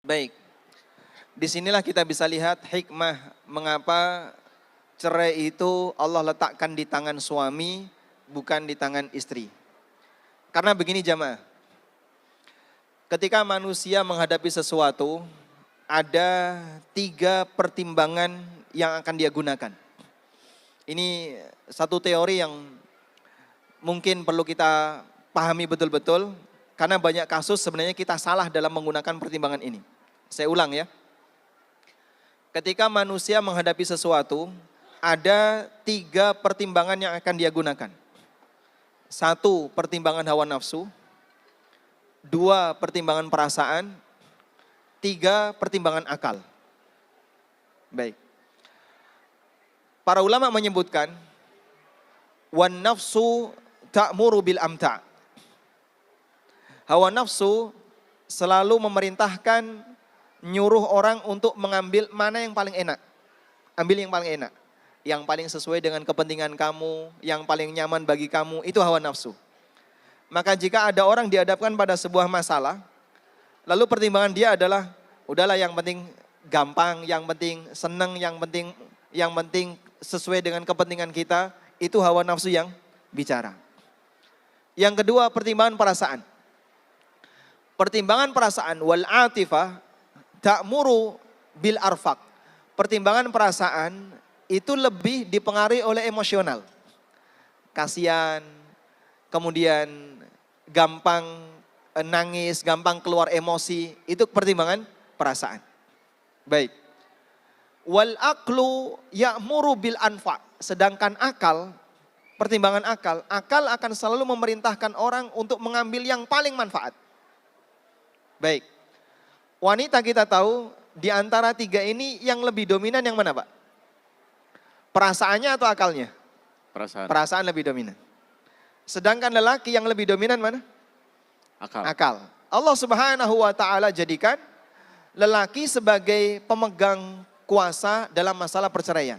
Baik, disinilah kita bisa lihat hikmah mengapa cerai itu Allah letakkan di tangan suami, bukan di tangan istri. Karena begini jamaah, ketika manusia menghadapi sesuatu, ada 3 pertimbangan yang akan dia gunakan. Ini satu teori yang mungkin perlu kita pahami betul-betul, karena banyak kasus sebenarnya kita salah dalam menggunakan pertimbangan ini. Saya ulang ya. Ketika manusia menghadapi sesuatu, ada 3 pertimbangan yang akan dia gunakan. 1, pertimbangan hawa nafsu. 2, pertimbangan perasaan. 3, pertimbangan akal. Baik. Para ulama menyebutkan, wan nafsu ta'muru bil amta'. Hawa nafsu selalu memerintahkan, nyuruh orang untuk mengambil mana yang paling enak. Ambil yang paling enak. Yang paling sesuai dengan kepentingan kamu, yang paling nyaman bagi kamu, itu hawa nafsu. Maka jika ada orang dihadapkan pada sebuah masalah, lalu pertimbangan dia adalah, udahlah yang penting gampang, yang penting senang, yang penting sesuai dengan kepentingan kita, itu hawa nafsu yang bicara. Yang kedua, pertimbangan perasaan. Pertimbangan perasaan wal atifah ta'muru bil arfaq. Pertimbangan perasaan itu lebih dipengaruhi oleh emosional. Kasihan, kemudian gampang nangis, gampang keluar emosi, itu pertimbangan perasaan. Baik. Wal aqlu ya'muru bil anfa. Sedangkan akal, pertimbangan akal akan selalu memerintahkan orang untuk mengambil yang paling manfaat. Baik. Wanita kita tahu di antara 3 ini yang lebih dominan yang mana, Pak? Perasaannya atau akalnya? Perasaan. Perasaan lebih dominan. Sedangkan lelaki yang lebih dominan mana? Akal. Akal. Allah Subhanahu wa taala jadikan lelaki sebagai pemegang kuasa dalam masalah perceraian.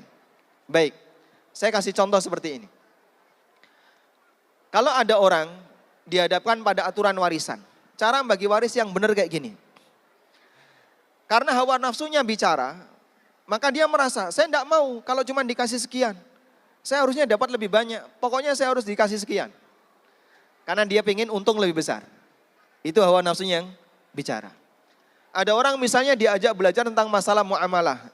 Baik. Saya kasih contoh seperti ini. Kalau ada orang dihadapkan pada aturan warisan, cara bagi waris yang benar kayak gini. Karena hawa nafsunya bicara, maka dia merasa, saya tidak mau kalau cuma dikasih sekian. Saya harusnya dapat lebih banyak, pokoknya saya harus dikasih sekian. Karena dia pengen untung lebih besar. Itu hawa nafsunya yang bicara. Ada orang misalnya diajak belajar tentang masalah muamalah.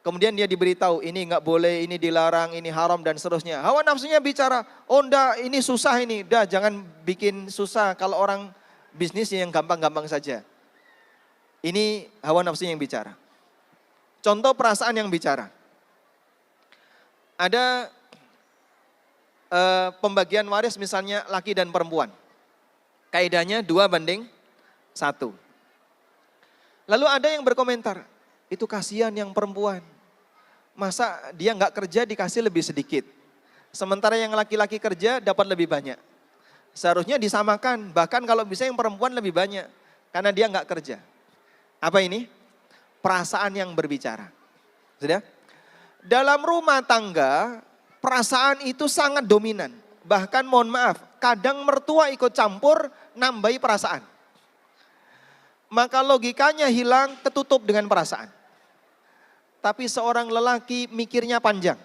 Kemudian dia diberitahu, ini nggak boleh, ini dilarang, ini haram dan seterusnya. Hawa nafsunya bicara, oh enggak, ini susah ini. Dah jangan bikin susah kalau orang bisnisnya yang gampang-gampang saja. Ini hawa nafsu yang bicara. Contoh perasaan yang bicara. Ada pembagian waris misalnya laki dan perempuan. Kaidahnya 2:1. Lalu ada yang berkomentar, itu kasihan yang perempuan. Masa dia nggak kerja dikasih lebih sedikit. Sementara yang laki-laki kerja dapat lebih banyak. Seharusnya disamakan, bahkan kalau bisa yang perempuan lebih banyak. Karena dia nggak kerja. Apa ini? Perasaan yang berbicara. Sudah? Dalam rumah tangga, perasaan itu sangat dominan. Bahkan mohon maaf, kadang mertua ikut campur, nambahi perasaan. Maka logikanya hilang, ketutup dengan perasaan. Tapi seorang lelaki mikirnya panjang.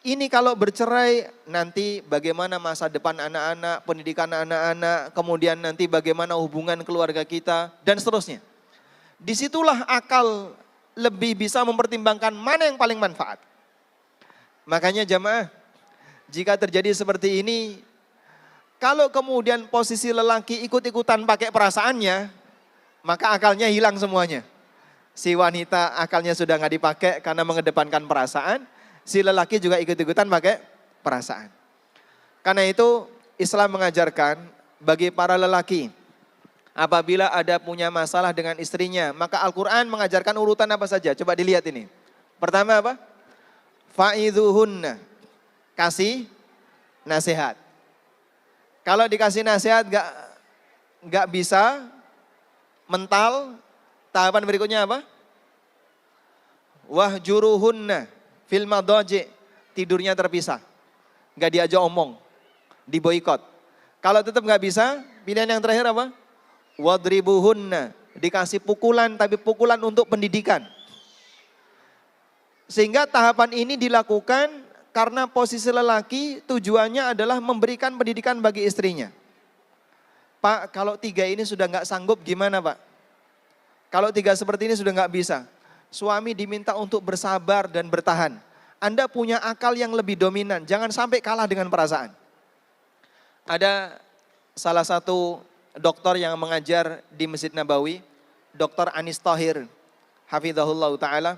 Ini kalau bercerai, nanti bagaimana masa depan anak-anak, pendidikan anak-anak, kemudian nanti bagaimana hubungan keluarga kita, dan seterusnya. Disitulah akal lebih bisa mempertimbangkan mana yang paling manfaat. Makanya jamaah, jika terjadi seperti ini, kalau kemudian posisi lelaki ikut-ikutan pakai perasaannya, maka akalnya hilang semuanya. Si wanita akalnya sudah nggak dipakai karena mengedepankan perasaan, si lelaki juga ikut-ikutan pakai perasaan. Karena itu Islam mengajarkan bagi para lelaki, apabila ada punya masalah dengan istrinya, maka Al-Quran mengajarkan urutan apa saja. Coba dilihat ini. Pertama apa? Fa'idhuhunna. Kasih nasihat. Kalau dikasih nasihat gak bisa, mental, tahapan berikutnya apa? Wahjuruhunna fil madaji. Tidurnya terpisah. Gak diajak omong. Diboikot. Kalau tetap gak bisa, pilihan yang terakhir apa? Wadribuhunna dikasih pukulan tapi pukulan untuk pendidikan. Sehingga tahapan ini dilakukan karena posisi lelaki tujuannya adalah memberikan pendidikan bagi istrinya. Pak, kalau 3 ini sudah nggak sanggup gimana Pak? Kalau 3 seperti ini sudah nggak bisa. Suami diminta untuk bersabar dan bertahan. Anda punya akal yang lebih dominan, jangan sampai kalah dengan perasaan. Ada salah satu dokter yang mengajar di Masjid Nabawi, Dr. Anis Thohir, hafizahullah ta'ala,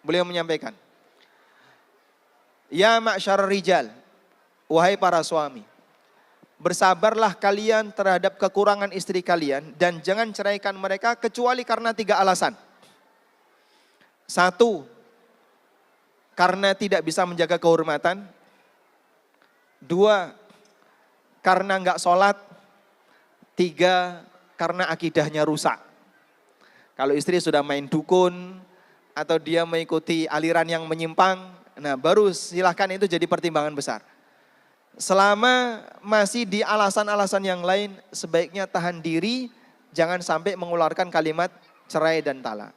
beliau menyampaikan, ya ma'syar rijal, wahai para suami, bersabarlah kalian terhadap kekurangan istri kalian dan jangan ceraikan mereka kecuali karena 3 alasan. 1, karena tidak bisa menjaga kehormatan. 2, karena enggak sholat. 3, karena akidahnya rusak. Kalau istri sudah main dukun atau dia mengikuti aliran yang menyimpang, nah baru silahkan itu jadi pertimbangan besar. Selama masih di alasan-alasan yang lain, sebaiknya tahan diri, jangan sampai mengeluarkan kalimat cerai dan talak.